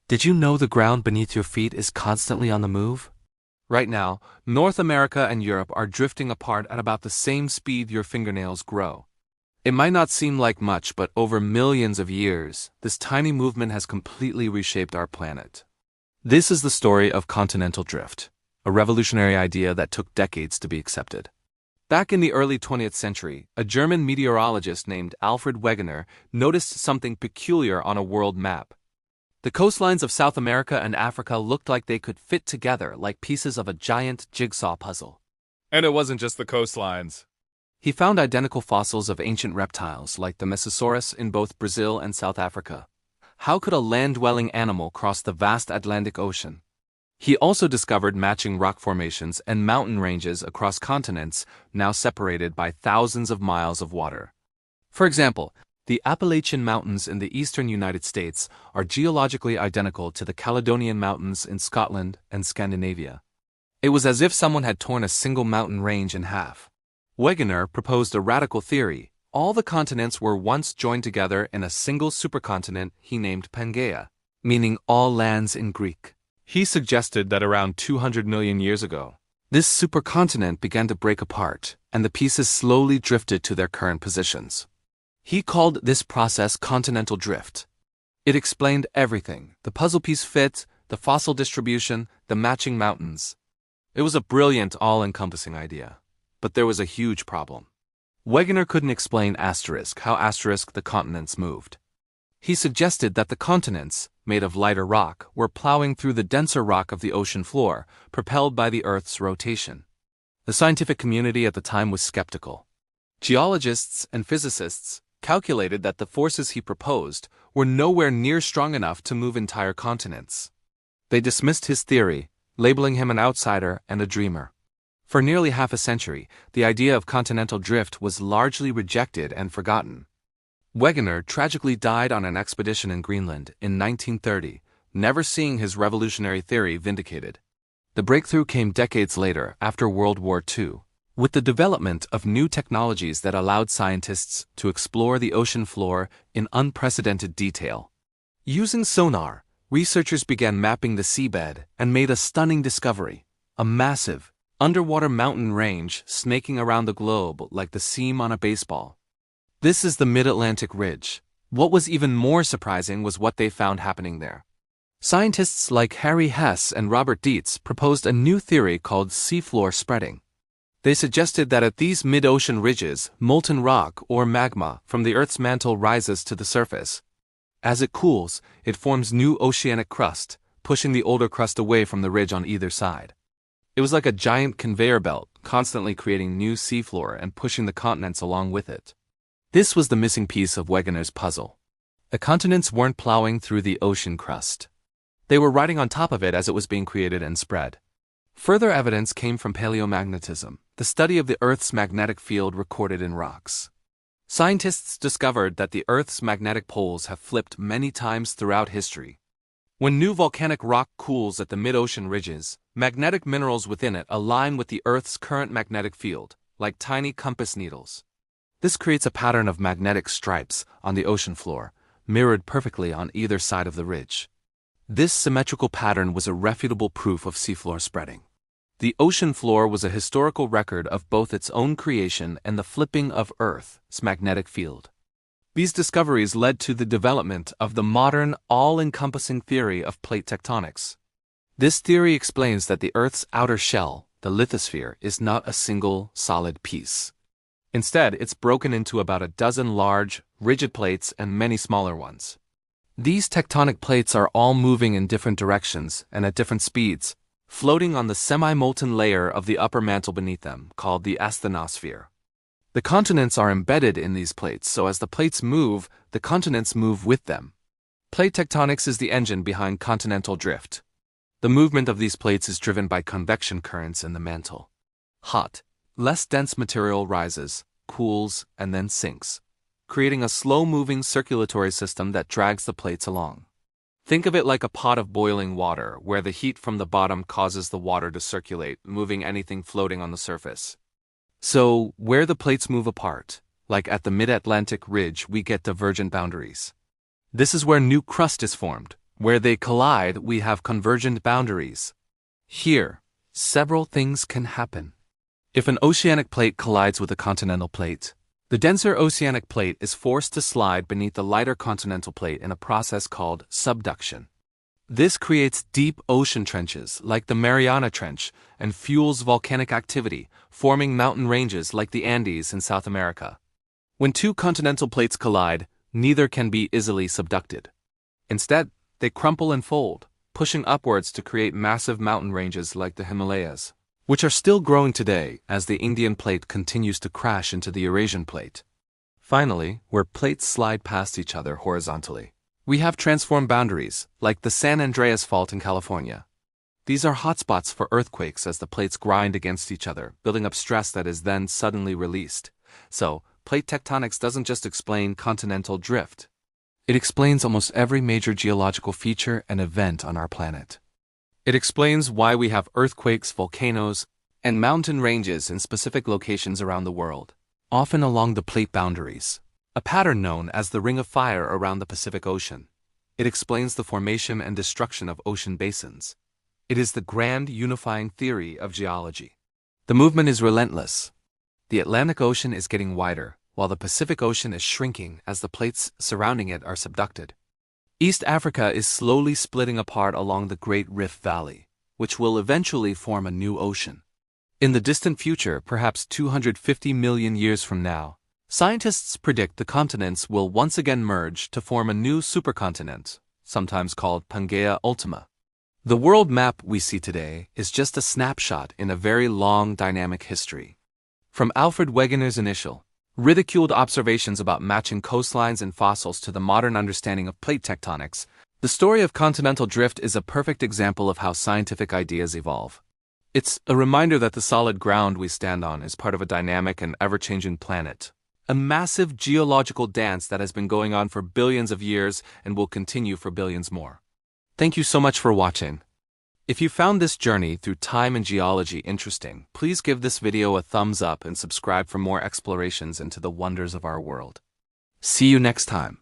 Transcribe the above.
Did you know the ground beneath your feet is constantly on the move? Right now, North America and Europe are drifting apart at about the same speed your fingernails grow. It might not seem like much, but over millions of years, this tiny movement has completely reshaped our planet. This is the story of continental drift, a revolutionary idea that took decades to be accepted. Back in the early 20th century, a German meteorologist named Alfred Wegener noticed something peculiar on a world map. The coastlines of South America and Africa looked like they could fit together like pieces of a giant jigsaw puzzle. And it wasn't just the coastlines. He found identical fossils of ancient reptiles like the Mesosaurus in both Brazil and South Africa. How could a land-dwelling animal cross the vast Atlantic Ocean? He also discovered matching rock formations and mountain ranges across continents now separated by thousands of miles of water. For example, the Appalachian Mountains in the eastern United States are geologically identical to the Caledonian Mountains in Scotland and Scandinavia. It was as if someone had torn a single mountain range in half. Wegener proposed a radical theory. All the continents were once joined together in a single supercontinent he named Pangaea, meaning all lands in Greek. He suggested that around 200 million years ago, this supercontinent began to break apart, and the pieces slowly drifted to their current positions. He called this process continental drift. It explained everything: the puzzle piece fit, the fossil distribution, the matching mountains. It was a brilliant, all-encompassing idea. But there was a huge problem. Wegener couldn't explain how the continents moved. He suggested that the continents, made of lighter rock, were plowing through the denser rock of the ocean floor, propelled by the Earth's rotation. The scientific community at the time was skeptical. Geologists and physicists calculated that the forces he proposed were nowhere near strong enough to move entire continents. They dismissed his theory, labeling him an outsider and a dreamer. For nearly half a century, the idea of continental drift was largely rejected and forgotten. Wegener tragically died on an expedition in Greenland in 1930, never seeing his revolutionary theory vindicated. The breakthrough came decades later, after World War II, with the development of new technologies that allowed scientists to explore the ocean floor in unprecedented detail. Using sonar, researchers began mapping the seabed and made a stunning discovery: a massive, underwater mountain range snaking around the globe like the seam on a baseball. This is the Mid-Atlantic Ridge. What was even more surprising was what they found happening there. Scientists like Harry Hess and Robert Dietz proposed a new theory called seafloor spreading. They suggested that at these mid-ocean ridges, molten rock or magma from the Earth's mantle rises to the surface. As it cools, it forms new oceanic crust, pushing the older crust away from the ridge on either side. It was like a giant conveyor belt, constantly creating new seafloor and pushing the continents along with it. This was the missing piece of Wegener's puzzle. The continents weren't plowing through the ocean crust. They were riding on top of it as it was being created and spread. Further evidence came from paleomagnetism, the study of the Earth's magnetic field recorded in rocks. Scientists discovered that the Earth's magnetic poles have flipped many times throughout history. When new volcanic rock cools at the mid-ocean ridges, magnetic minerals within it align with the Earth's current magnetic field, like tiny compass needles. This creates a pattern of magnetic stripes on the ocean floor, mirrored perfectly on either side of the ridge. This symmetrical pattern was irrefutable proof of seafloor spreading. The ocean floor was a historical record of both its own creation and the flipping of Earth's magnetic field. These discoveries led to the development of the modern, all-encompassing theory of plate tectonics. This theory explains that the Earth's outer shell, the lithosphere, is not a single, solid piece. Instead, it's broken into about a dozen large, rigid plates and many smaller ones. These tectonic plates are all moving in different directions and at different speeds, floating on the semi-molten layer of the upper mantle beneath them, called the asthenosphere. The continents are embedded in these plates, so as the plates move, the continents move with them. Plate tectonics is the engine behind continental drift. The movement of these plates is driven by convection currents in the mantle. Hot, less dense material rises, cools, and then sinks, creating a slow-moving circulatory system that drags the plates along. Think of it like a pot of boiling water, where the heat from the bottom causes the water to circulate, moving anything floating on the surface. So, where the plates move apart, like at the Mid-Atlantic Ridge, we get divergent boundaries. This is where new crust is formed, Where they collide, we have convergent boundaries. Here, several things can happen. If an oceanic plate collides with a continental plate, the denser oceanic plate is forced to slide beneath the lighter continental plate in a process called subduction. This creates deep ocean trenches like the Mariana Trench and fuels volcanic activity, forming mountain ranges like the Andes in South America. When two continental plates collide, neither can be easily subducted. Instead, they crumple and fold, pushing upwards to create massive mountain ranges like the Himalayas, which are still growing today as the Indian plate continues to crash into the Eurasian plate. Finally, where plates slide past each other horizontally, we have transform boundaries, like the San Andreas Fault in California. These are hotspots for earthquakes as the plates grind against each other, building up stress that is then suddenly released. So, plate tectonics doesn't just explain continental drift. It explains almost every major geological feature and event on our planet. It explains why we have earthquakes, volcanoes, and mountain ranges in specific locations around the world, often along the plate boundaries, a pattern known as the Ring of Fire around the Pacific Ocean. It explains the formation and destruction of ocean basins. It is the grand unifying theory of geology. The movement is relentless. The Atlantic Ocean is getting wider, while the Pacific Ocean is shrinking as the plates surrounding it are subducted. East Africa is slowly splitting apart along the Great Rift Valley, which will eventually form a new ocean. In the distant future, perhaps 250 million years from now, scientists predict the continents will once again merge to form a new supercontinent, sometimes called Pangaea Ultima. The world map we see today is just a snapshot in a very long dynamic history. From Alfred Wegener's initial, ridiculed observations about matching coastlines and fossils to the modern understanding of plate tectonics, the story of continental drift is a perfect example of how scientific ideas evolve. It's a reminder that the solid ground we stand on is part of a dynamic and ever-changing planet, a massive geological dance that has been going on for billions of years and will continue for billions more. Thank you so much for watching. If you found this journey through time and geology interesting, please give this video a thumbs up and subscribe for more explorations into the wonders of our world. See you next time.